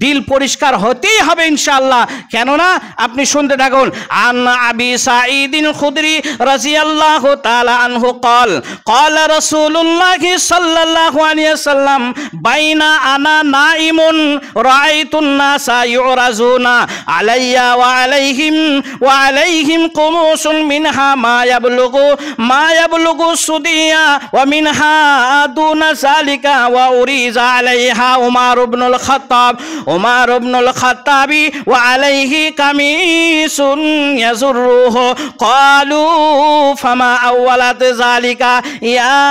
দিল পরিষ্কার হতেই হবে ইনশাআল্লাহ। কেননা আপনি শুনতে থাকুন। আন আবি সাঈদিল খুদরি রাদিয়াল্লাহু তাআলা আনহু قال قال رسول الله صلى الله عليه وسلم بين انا نائم رايت الناس يعرضون علي وعليهم قموس منها ما يبلغ السديا ومنها دون ذلك وأريز عليها عمر بن الخطاب وعليه قميص يزره قالوا فما أولت ذلك يا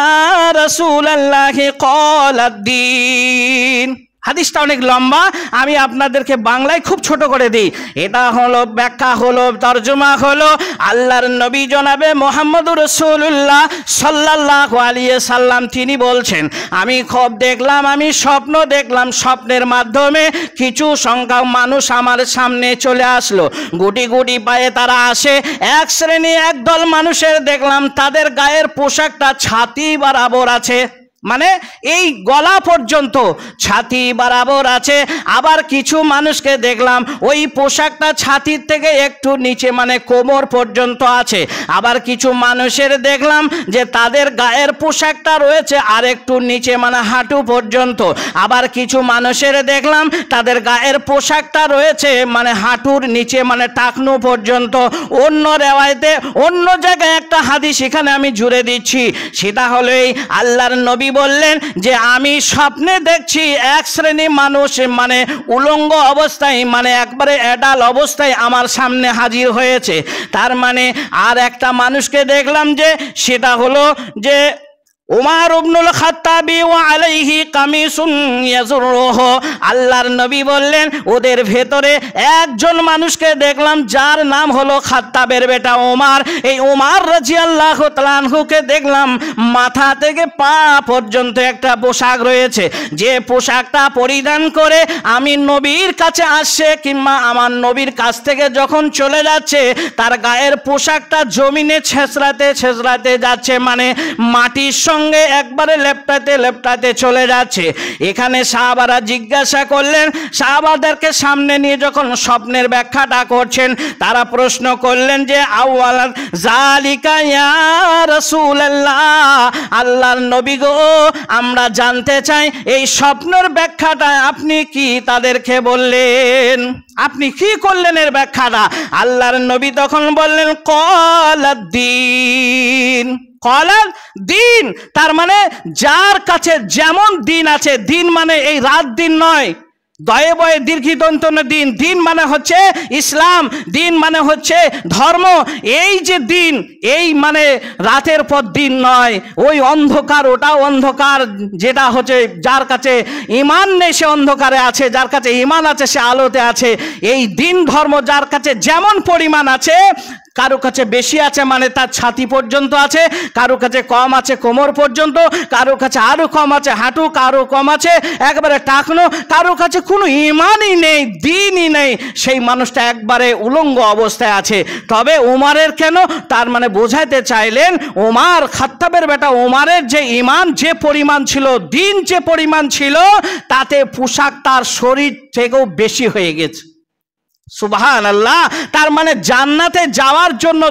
رسول الله قال الدين। হাদিসটা অনেক লম্বা, আমি আপনাদেরকে বাংলায় খুব ছোট করে দিই। এটা হলো ব্যাখ্যা, হলো তরজমা, হলো আল্লাহর নবী জনাবে মুহাম্মদুর রাসূলুল্লাহ সাল্লাল্লাহু আলাইহি সাল্লাম তিনি বলছেন, আমি খুব দেখলাম, আমি স্বপ্ন দেখলাম, স্বপ্নের মাধ্যমে কিছু সংখ্যক মানুষ আমার সামনে চলে আসলো, গুটি গুটি পায়ে তারা আসে। এক শ্রেণী একদল মানুষের দেখলাম তাদের গায়ের পোশাকটা ছাতি বরাবর আছে, মানে এই গলা পর্যন্ত ছাতি বরাবর আছে। আবার কিছু মানুষকে দেখলাম ওই পোশাকটা ছাতির থেকে একটু নিচে, মানে কোমর পর্যন্ত আছে। আবার কিছু মানুষের দেখলাম যে তাদের গায়ের পোশাকটা রয়েছে আর একটু নিচে, মানে হাঁটু পর্যন্ত। আবার কিছু মানুষের দেখলাম তাদের গায়ের পোশাকটা রয়েছে মানে হাঁটুর নিচে, মানে টাকনু পর্যন্ত। অন্য রেওয়ায়েতে অন্য জায়গায় একটা হাদিস এখানে আমি জুড়ে দিচ্ছি, সেটা হলো এই আল্লাহর নবী বললেন যে আমি স্বপ্নে দেখছি এক শ্রেণী মানুষ মানে উলঙ্গ অবস্থায়, মানে একবারে অ্যাডাল অবস্থায় আমার সামনে হাজির হয়েছে। তার মানে আর একটা মানুষকে দেখলাম যে সেটা হলো যে উমর ইবনুল খাত্তাবি ওয়া আলাইহি কামিসুন ইয়াজুরুহু। আল্লাহর নবী বললেন ওদের ভেতরে একজন মানুষকে দেখলাম যার নাম হলো খাত্তাবের বেটা ওমর। এই ওমর রাদিয়াল্লাহু তাআলা আনহুকে দেখলাম মাথা থেকে পা পর্যন্ত একটা পোশাক রয়েছে, যে পোশাকটা পরিধান করে আমি নবীর কাছে আসছে কিংবা আমার নবীর কাছ থেকে যখন চলে যাচ্ছে তার গায়ের পোশাকটা জমিনে ছেঁচড়াতে যাচ্ছে, মানে মাটির সঙ্গে একবারে লেপটাতে চলে যাচ্ছে। এখানে সাহাবারা জিজ্ঞাসা করলেন, সাহাবাদেরকে সামনে নিয়ে যখন স্বপ্নের ব্যাখ্যাটা করছেন তারা প্রশ্ন করলেন যে আওয়ালান জালিকা ইয়া রাসূলুল্লাহ, আল্লাহর নবী গো আমরা জানতে চাই এই স্বপ্নের ব্যাখ্যাটা আপনি কি তাদেরকে বললেন, আপনি কি করলেন এর ব্যাখ্যাটা। আল্লাহর নবী তখন বললেন কলাদ্দিন, কলার দিন, তার মানে যার কাছে যেমন দিন আছে, দিন মানে এই রাত দিন নয়, দয়ে বয়ে দীর্ঘিদন্তন দিন, দিন মানে হচ্ছে ইসলাম, দিন মানে হচ্ছে ধর্ম। এই যে দিন, এই মানে রাতের পর দিন নয়, ওই অন্ধকার ওটাও অন্ধকার, যেটা হচ্ছে যার কাছে ঈমান নেই সে অন্ধকারে আছে, যার কাছে ঈমান আছে সে আলোতে আছে। এই দিন ধর্ম যার কাছে যেমন পরিমাণ আছে, কারো কাছে বেশি আছে মানে তার ছাতি পর্যন্ত আছে, কারো কাছে কম আছে কোমর পর্যন্ত, কারো কাছে আরো কম আছে হাঁটু, কারো কম আছে একবারে টাকনো, কারো কাছে কোনো ঈমানই নেই, দিনই নেই, সেই মানুষটা একবারে উলঙ্গ অবস্থায় আছে। তবে ওমরের কেন, তার মানে বোঝাইতে চাইলেন ওমর খাত্তাবের বেটা ওমরের যে ঈমান যে পরিমাণ ছিল, দিন যে পরিমাণ ছিল, তাতে পোশাক তার শরীর থেকেও বেশি হয়ে গেছে। সুবহানাল্লাহ। তার মানে জান্নাতে যাওয়ার জন্য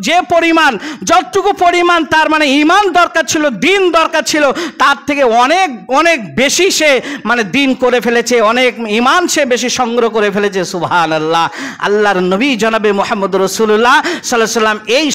যে পরিমাণ, যতটুকু পরিমাণ তার মানে ঈমান দরকার ছিল, দিন দরকার ছিল, তার থেকে অনেক অনেক বেশি সে মানে দিন করে ফেলেছে, অনেক ঈমান সে বেশি সংগ্রহ করে ফেলেছে। সুবহানাল্লাহ। আল্লাহর নবী জনাবে মুহাম্মদ রাসূলুল্লাহ সাল্লাল্লাহু আলাইহি ওয়াসাল্লাম এই